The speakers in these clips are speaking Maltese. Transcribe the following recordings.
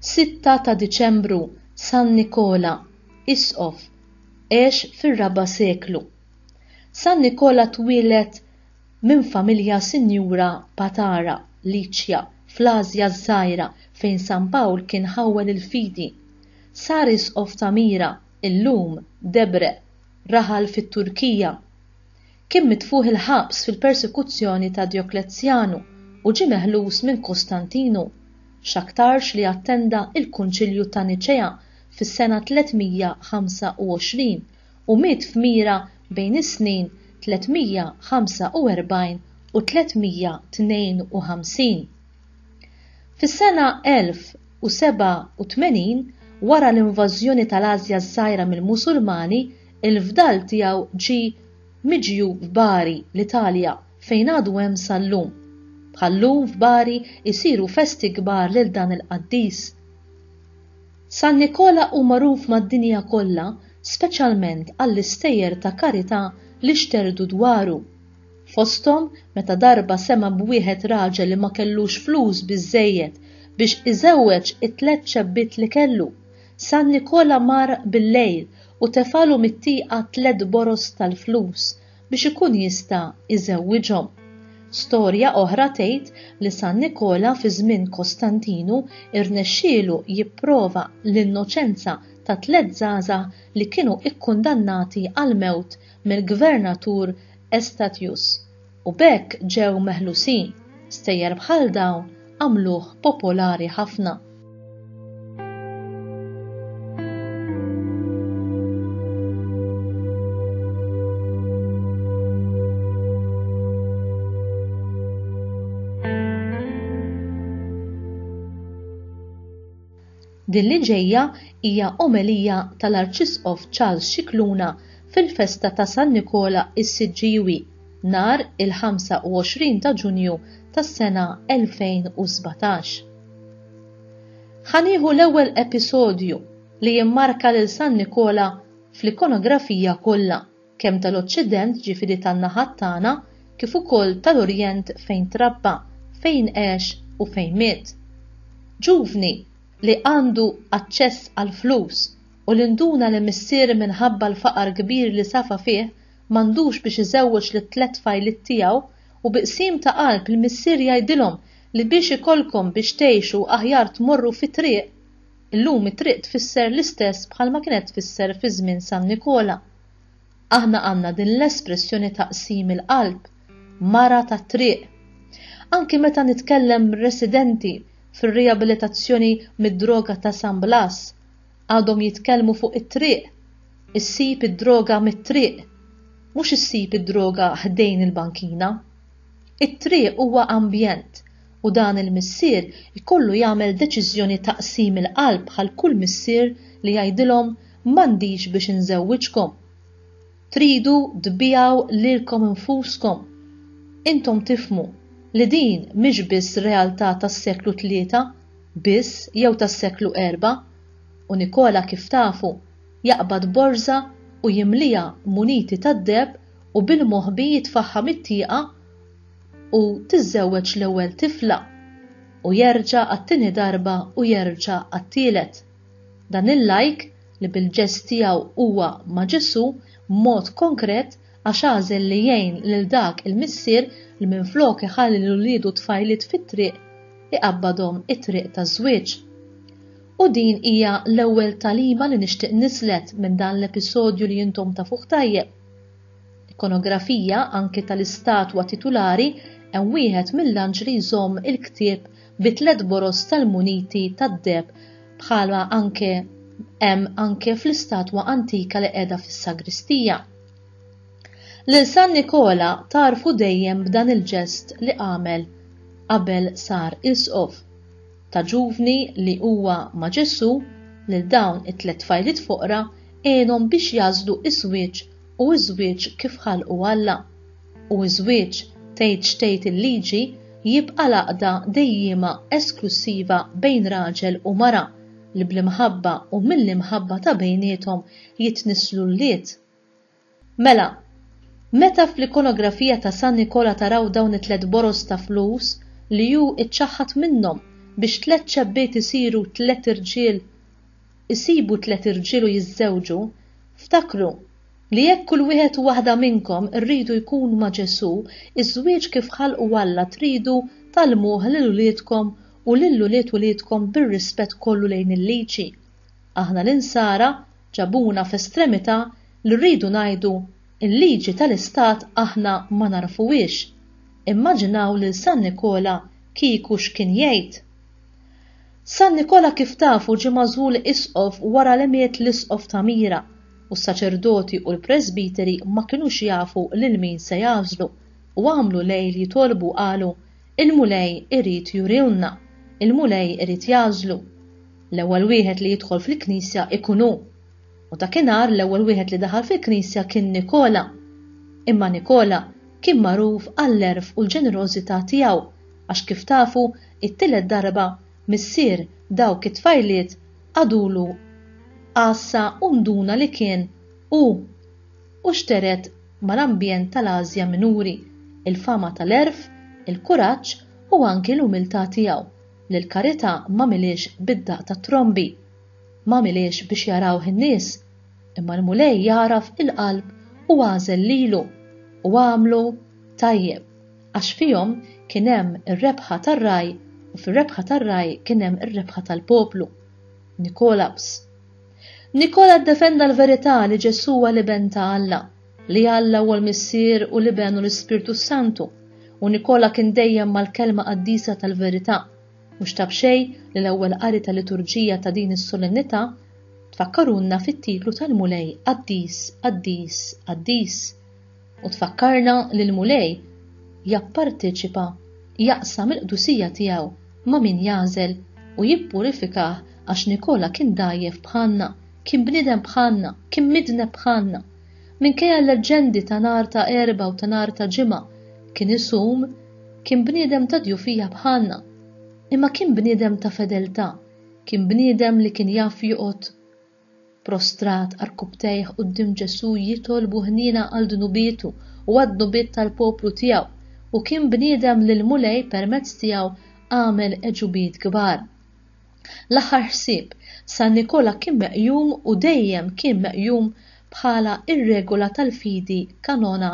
6 ta' Diċembru, San Nikola, Isqof, għex fir-4 seklu. San Nikola twieled minn familja Sinjura Patara, Liċja, fl-Asja żgħira fejn San Pawl kien ħawwel il-fidi. Sar Isqof ta' Mira, illum Debre, raħal fit-Turkija. Kien mitfuħ il-ħabs fil-persekuzzjoni ta' Dioklezzjanu u ġie meħlus minn Kostantinu, x'aktarx li attenda il-Kunċilju ta' Niċea fis-sena 325 u miet f'Mira bejn is-snin 345 u 352. Fis-sena 1087 wara l-invażjoni tal-Asja żgħira mill-Musulmani, il-fdal tiegħu ġie miġju f'Bari, l-Italja, fejn għadu hemm sal-lum. Bħallum f'Bari isiru festi kbar lil dan il-qaddis. San Nikola hu magħruf mad-dinja kollha, speċjalment għall-istejjer ta' karità li xterdu dwaru. Fosthom meta darba sema b'wieħed raġel li ma kellux flus biżżejjed biex iżewweġ it-tliet ċebbiet li kellu. San Nikola mar bil-lejl u tefalu mit-tieqa 3 boros tal-flus biex ikun jista' iżewwiġhom. Storja oħra tgħid li San Nikola fi żmien Kostantinu irnexxielu jipprova l-innoċenza ta' 3 żgħażagħ li kienu ikkundannati għal mewt mill-gvernatur Estatius u b'hekk ġew meħlusin. Stejjer bħal dawn għamluh popolari ħafna. Din li ġejja hija omelija tal-Arċisqof Charles Scicluna fil-festa ta' San Nikola is-Siġġiewi nhar il-25 ta' Ġunju tas-sena 2017. Ħanieħu l-ewwel episodju li jimmarka lil San Nikola fl-ikonografija kollha, kemm tal-Oċċident ġifieri tan-naħat tagħna kif ukoll tal-Orjent fejn trabba, fejn għex u fejn miet. Ġuvni li għandu aċċess għal flus u l-induna li missier minħabba l-faqar kbir li safa fih m'għandux biex iżewweġ lit-3 tfajliet tiegħu u biqsim ta' qalb il-missier jgħidilhom li biex ikolkom biex tgħixu aħjar tmorru fi triq, illum it-triq tfisser l-istess bħalma kienet tfisser fi żmien San Nikola. Aħna għandna din l-espressjoni taqsim il-qalb, mara ta' triq. Anki meta nitkellem residenti fir-riabilitazzjoni mid-droga ta' San Blas, għadhom jitkellmu fuq it-triq, issib id-droga mit-triq, mhux issib id-droga ħdejn il-bankina. It-triq huwa ambjent u dan il-missier ikollu jagħmel deċiżjoni taqsim il-qalb bħal kull missier li jgħidilhom m'għandix biex inżewwiġkom. Tridu tbiegħu lilkom infuskom. Intom tifhmu li din mhix biss realtà tas-seklu 3 biss jew tas-seklu 4 u Nikola kif tafu jaqbad borża u jimlija muniti tad-deb u bil-moħbi jitfaħħam it-tieqa u tiżżewweġ l-ewwel tifla u jerġa' għat-tieni darba u jerġa' għat-tielet. Dan il-lajk li bil-ġest tiegħu huwa ma' Ġesu b'mod konkret għax għażel li jgħin lil dak il-missier li minflok iħalli l-uliedu tfajliet fit-triq iqabbadhom it-triq taż-żwieġ. U din hija l-ewwel talima li nixtieq nislet minn dan l-episodju li intom tafuh tajjeb. Ikonografija anke tal-istatwa titolari hemm wieħed mill-anġli jżomm il-ktieb bi 3 boros tal-muniti tad-deb bħalma hemm anke fl-istatwa antika li qiegħda fis-sagristija. Lil San Nikola tarfu dejjem b'dan il-ġest li għamel qabel sar Isqof ta' ġuvni li huwa ma' Ġesu lil dawn it-3 tfajliet foqra għenhom biex jażlu iż-żwieġ u iż-żwieġ kif ħalqu Alla. U iż-żwieġ tgħid xtejt il-liġi jibqa' laqda dejjima esklusiva bejn raġel u mara li bl-imħabba u mill-imħabba ta' bejniethom jitnislu l-liet. Mela, meta fl-ikonografija ta' San Nikola taraw dawn it-3 boros ta' flus li ju iċċaħħat minnhom biex 3 ċabbiet isibu 3 irġiel u jiżżewġu, ftakru li jekk kull wieħed u waħda minnkom irridu jkunu ma' Ġesu, iż-żwieġ kif ħalqu Alla tridu talmuh lil uliedkom u lil ulied uliedkom bir-rispett kollu lejn il-liġi. Aħna l-insara ġabuna f'estremità li rridu ngħidu il-liġi tal-istat aħna ma narfuwiex. Immaġinaw lil San Nikola kieku x'kien jgħid. San Nikola kif tafu ġie magħżul isqof wara li miet l-isqof ta' Mira u s-saċerdoti u l-presbiteri ma kinux jafu lil min se jażlu u għamlu lejl jitolbu qalu il-mulej irid jurilna, il-mulej irid jażlu. L-ewwel wieħed li jidħol fil-Knisja ikun hu. U dakinhar l-ewwel wieħed li daħal fil-Knisja kien Nikola. Imma Nikola kien magħruf għall-erf u l-ġenerożità tiegħu għax kif tafu it-tielet darba missier dawk it-tfajliet għadulu għassa unduna li kien u xteret mal-ambjent tal-Asja Minuri, il-fama tal-erf, il-kuraġġ u anki l-umiltà tiegħu li l-karità ma miliex bid-daq ta' trombi, ma miliex biex jarawh in-nies, imma l-mulej jaraf il-qalb u għażel lilu u għamlu tajjeb għax fihom kien hemm ir-rebħa tar-raj u fir-rebħa tar-raj kien hemm ir-rebħa tal-poplu. Nikola ddefenda l-verità li Ġesu huwa l-iben ta' Alla, li Alla huwa l-missier u l-iben u l-Ispirtu Santu, u Nikola kien dejjem mal-kelma qaddisa tal-verità. Mhux tab xejn li l-ewwel qari tal-liturġija ta' din is-solennità tfakkarulna fit-titlu tal-mulej Qaddis, Qaddis, Qaddis. U tfakkarna li l-mulej japparteċipa, jaqsam il-qdusija tiegħu ma' min jażel u jippurifikah għax Nikola kien dajjef bħalna, kien bniedem bħalna, kien midneb bħalna. Minkejja l-leġendi ta' nar ta' erba' u ta' nar ta' ġimgħa kien isum, kien bniedem ta' djufija bħalna, imma kien bniedem ta' fedeltà, kien bniedem li kien jaf joqgħod prostrat arkubtejh quddiem Ġesu jitolbu ħniena għal dnubietu u għad-dnubiet tal-poplu tiegħu u kien bniedem li l-mulej permezz tiegħu għamel eġubiet kbar. L-aħħar ħsieb San Nikola kien meqjum u dejjem kien meqjum bħala ir-regola tal-fidi kanona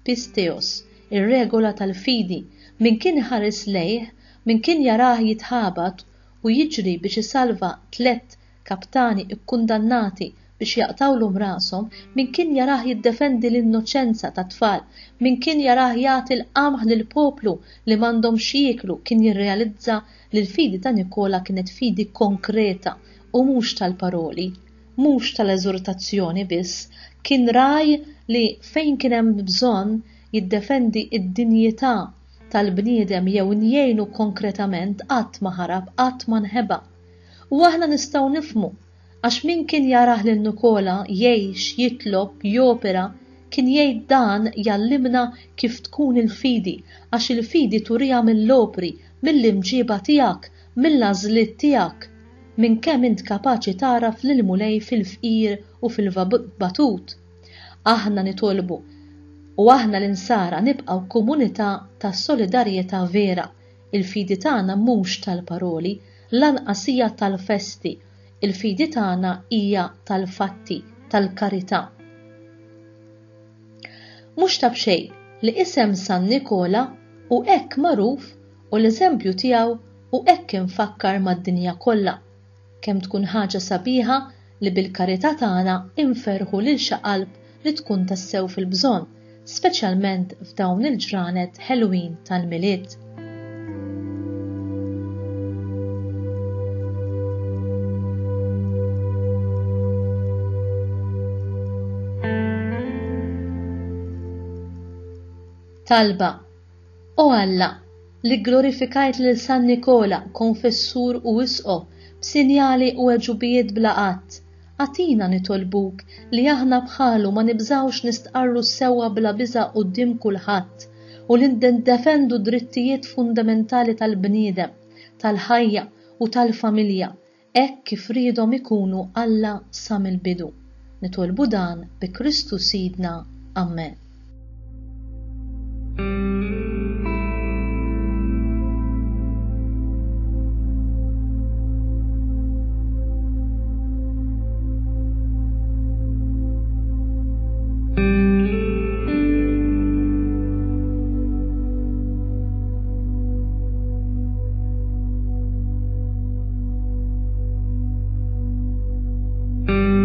pisteos, ir-regola tal-fidi min kien ħares lejh, min kien jarah jitħabat u jiġri biex isalva 3 kaptani ikkundannati biex jaqtawlhom rashom, min kien jarah jiddefendi l-innoċenza ta' tfal, min kien jarah jagħti l-qamħ lill-poplu li m'għandhomx jieklu, kien jirrealizza li l-fidi ta' Nikola kienet fidi konkreta u mhux tal-paroli, mhux tal-eżortazzjoni biss, kien raj li fejn kien hemm bżonn jiddefendi id-dinjità tal-bniedem jew jgħinu konkretament qatt ma ħarab, qatt ma nħeba. U aħna nistgħu nifhmu għax min kien jarah lil Nikola jgħix, jitlob, jopera, kien jgħid dan jallimna kif tkun il-fidi, għax il-fidi turija mill-opri, mill-imġiba tiegħek, mill-għażliet tiegħek, minn kemm int kapaċi taraf lil mulej fil-fqir u fil-batut. Aħna nitolbu u aħna l-insara nibqgħu komunità ta' solidarjetà vera. Il-fidi tagħna mhux tal-paroli, lanqas hija tal-festi. Il-fidi tagħna hija tal-fatti, tal-karità. Mhux tab xejn li isem San Nikola u hekk magħruf u l-eżempju tiegħu u hekk infakkar mad-dinja kollha. Kemm tkun ħaġa sabiħa li bil-karità tagħna inferħu lil xi qalb li tkun tassew fil-bżonn, speċjalment f'dawn il-ġranet ħelwin tal-milied. Talba. O Alla, li glorifikajt lil San Nikola, konfessur u wisqof, b'sinjali u eġubijiet bla qatt, għatina nitolbuk li aħna bħalu ma nibżawx nistqarru sewwa bla biża' quddiem kulħadd u li ndefendu drittijiet fundamentali tal-bniedem, tal-ħajja u tal-familja, hekk kif ridhom ikunu Alla sa mill-bidu. Nitolbu dan bi Kristu Sidna. Amen. Thank you.